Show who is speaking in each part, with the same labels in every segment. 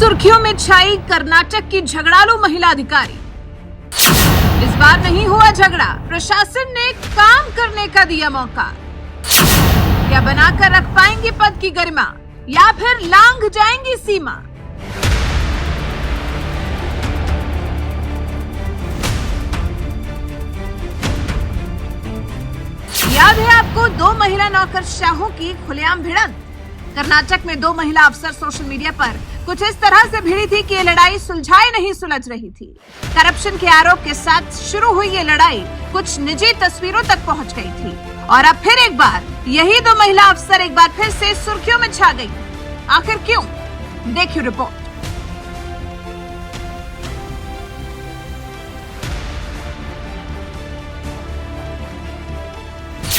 Speaker 1: सुर्खियों में छाई कर्नाटक की झगड़ालू महिला अधिकारी। इस बार नहीं हुआ झगड़ा, प्रशासन ने काम करने का दिया मौका। क्या बनाकर रख पाएंगे पद की गरिमा या फिर लांघ जाएंगी सीमा? याद है आपको दो महिला नौकरशाहों की खुलेआम भिड़ंत? कर्नाटक में दो महिला अफसर सोशल मीडिया पर कुछ इस तरह से भिड़ी थी कि ये लड़ाई सुलझाई नहीं सुलझ रही थी। करप्शन के आरोप के साथ शुरू हुई ये लड़ाई कुछ निजी तस्वीरों तक पहुंच गई थी और अब फिर एक बार यही दो महिला अफसर एक बार फिर से सुर्खियों में छा गई। आखिर क्यों? देखिए रिपोर्ट।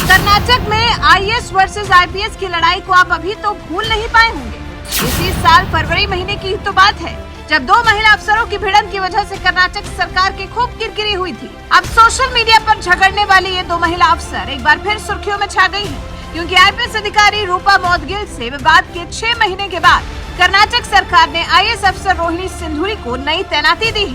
Speaker 1: कर्नाटक में आईएएस वर्सेस आईपीएस की लड़ाई को आप अभी तो भूल नहीं पाए होंगे। इसी साल फरवरी महीने की तो बात है जब दो महिला अफसरों की भिड़ंत की वजह से कर्नाटक सरकार की खूब किरकिरी हुई थी। अब सोशल मीडिया पर झगड़ने वाली ये दो महिला अफसर एक बार फिर सुर्खियों में छा गई हैं, क्योंकि आईपीएस अधिकारी रूपा मौदगिल से विवाद के 6 महीने के बाद कर्नाटक सरकार ने आईएएस अफसर रोहिणी सिंधूरी को नई तैनाती दी।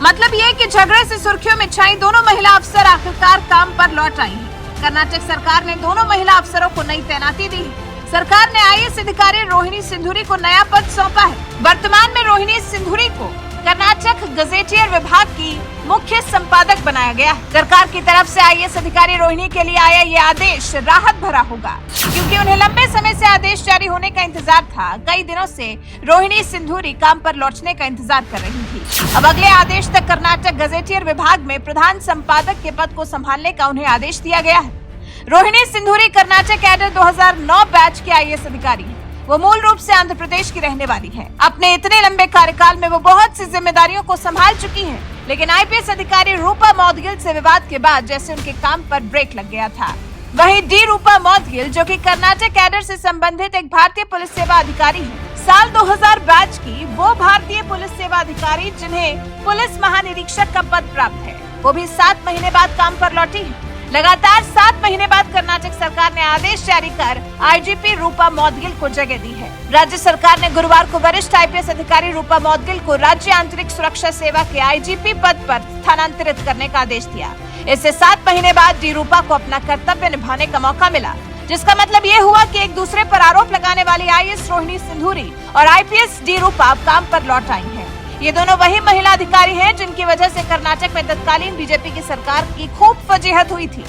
Speaker 1: मतलब ये कि झगड़े से सुर्खियों में छाई दोनों महिला अफसर आखिरकार काम पर लौट आई हैं। कर्नाटक सरकार ने दोनों महिला अफसरों को नई तैनाती दी। सरकार ने आईएएस अधिकारी रोहिणी सिंधूरी को नया पद सौंपा है। वर्तमान में रोहिणी सिंधूरी को कर्नाटक गजेटियर विभाग की मुख्य संपादक बनाया गया है। सरकार की तरफ से आईएएस अधिकारी रोहिणी के लिए आया ये आदेश राहत भरा होगा, क्योंकि उन्हें लंबे समय से आदेश जारी होने का इंतजार था। कई दिनों से रोहिणी सिंधूरी काम पर लौटने का इंतजार कर रही थी। अब अगले आदेश तक कर्नाटक गजेटियर विभाग में प्रधान संपादक के पद को संभालने का उन्हें आदेश दिया गया है। रोहिणी सिंधूरी कर्नाटक कैडर 2009 बैच की आईएएस अधिकारी है। वो मूल रूप से आंध्र प्रदेश की रहने वाली है। अपने इतने लंबे कार्यकाल में वो बहुत सी जिम्मेदारियों को संभाल चुकी हैं, लेकिन आईपीएस अधिकारी रूपा मौदगिल से विवाद के बाद जैसे उनके काम पर ब्रेक लग गया था। वहीं डी रूपा मौदगिल, जो कि कर्नाटक कैडर से संबंधित एक भारतीय पुलिस सेवा अधिकारी है, साल 2000 बैच की वो भारतीय पुलिस सेवा अधिकारी जिन्हें पुलिस महानिरीक्षक का पद प्राप्त है, वो भी 7 महीने बाद काम पर लौटी है। लगातार 7 महीने बाद कर्नाटक सरकार ने आदेश जारी कर आईजीपी रूपा मौदगिल को जगह दी है। राज्य सरकार ने गुरुवार को वरिष्ठ आईपीएस अधिकारी रूपा मौदगिल को राज्य आंतरिक सुरक्षा सेवा के आईजीपी पद पर स्थानांतरित करने का आदेश दिया। इससे 7 महीने बाद डी रूपा को अपना कर्तव्य निभाने का मौका मिला, जिसका मतलब ये हुआ कि एक दूसरे पर आरोप लगाने वाली आईएएस रोहिणी सिंधूरी और आईपीएस डी रूपा अब काम पर लौट आई है। ये दोनों वही महिला अधिकारी हैं जिनकी वजह से कर्नाटक में तत्कालीन बीजेपी की सरकार की खूब फजीहत हुई थी।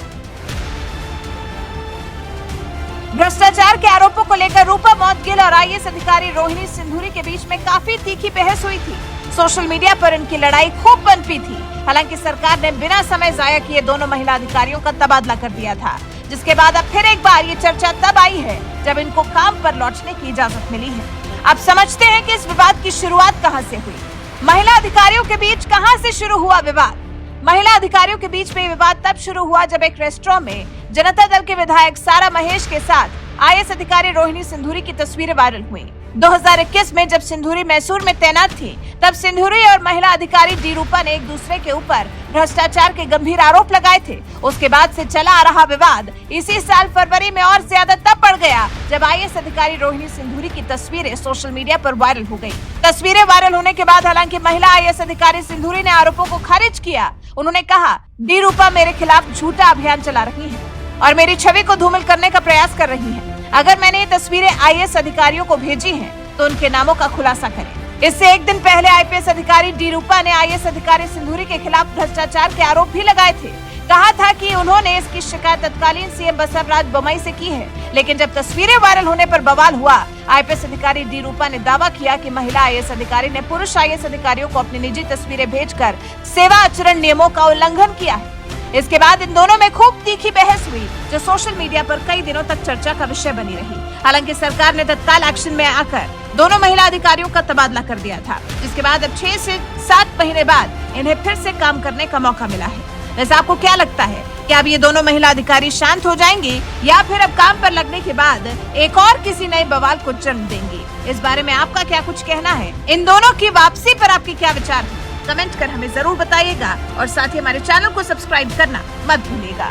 Speaker 1: भ्रष्टाचार के आरोपों को लेकर रूपा मौदगिल और आईएएस अधिकारी रोहिणी सिंधूरी के बीच में काफी तीखी बहस हुई थी। सोशल मीडिया पर इनकी लड़ाई खूब पनपी थी। हालांकि सरकार ने बिना समय जाया किए दोनों महिला अधिकारियों का तबादला कर दिया था, जिसके बाद अब फिर एक बार ये चर्चा तब आई है जब इनको काम पर लौटने की इजाजत मिली है। अब समझते हैं कि इस विवाद की शुरुआत कहां से हुई। महिला अधिकारियों के बीच कहां से शुरू हुआ विवाद? महिला अधिकारियों के बीच में विवाद तब शुरू हुआ जब एक रेस्टोरेंट में जनता दल के विधायक सारा महेश के साथ आईएएस अधिकारी रोहिणी सिंधूरी की तस्वीरें वायरल हुई। 2021 में जब सिंधूरी मैसूर में तैनात थी, तब सिंधूरी और महिला अधिकारी डी रूपा ने एक दूसरे के ऊपर भ्रष्टाचार के गंभीर आरोप लगाए थे। उसके बाद से चला आ रहा विवाद इसी साल फरवरी में और ज्यादा तब बढ़ गया जब आईएएस अधिकारी रोहिणी सिंधूरी की तस्वीरें सोशल मीडिया पर वायरल हो गयी। तस्वीरें वायरल होने के बाद हालांकि महिला आईएएस अधिकारी सिंधूरी ने आरोपों को खारिज किया। उन्होंने कहा, डी रूपा मेरे खिलाफ झूठा अभियान चला रही है और मेरी छवि को धूमिल करने का प्रयास कर रही है। अगर मैंने ये तस्वीरें आईएएस अधिकारियों को भेजी हैं, तो उनके नामों का खुलासा करें। इससे एक दिन पहले आईपीएस अधिकारी डी रूपा ने आईएएस अधिकारी सिंधूरी के खिलाफ भ्रष्टाचार के आरोप भी लगाए थे। कहा था कि उन्होंने इसकी शिकायत तत्कालीन सीएम बसवराज बोम्मई से की है, लेकिन जब तस्वीरें वायरल होने पर बवाल हुआ, आईपीएस अधिकारी डी रूपा ने दावा किया कि महिला आईएएस अधिकारी ने पुरुष आईएएस अधिकारियों को अपनी निजी तस्वीरें भेजकर सेवा आचरण नियमों का उल्लंघन किया है। इसके बाद इन दोनों में खूब तीखी बहस हुई, जो सोशल मीडिया पर कई दिनों तक चर्चा का विषय बनी रही। हालांकि सरकार ने तत्काल एक्शन में आकर दोनों महिला अधिकारियों का तबादला कर दिया था, जिसके बाद अब 6 से 7 महीने बाद इन्हें फिर से काम करने का मौका मिला है। वैसे आपको क्या लगता है कि अब ये दोनों महिला अधिकारी शांत हो जाएंगी या फिर अब काम पर लगने के बाद एक और किसी नए बवाल को जन्म देंगी? इस बारे में आपका क्या कुछ कहना है? इन दोनों की वापसी पर आपके क्या विचार हैं? कमेंट कर हमें जरूर बताइएगा और साथ ही हमारे चैनल को सब्सक्राइब करना मत भूलिएगा।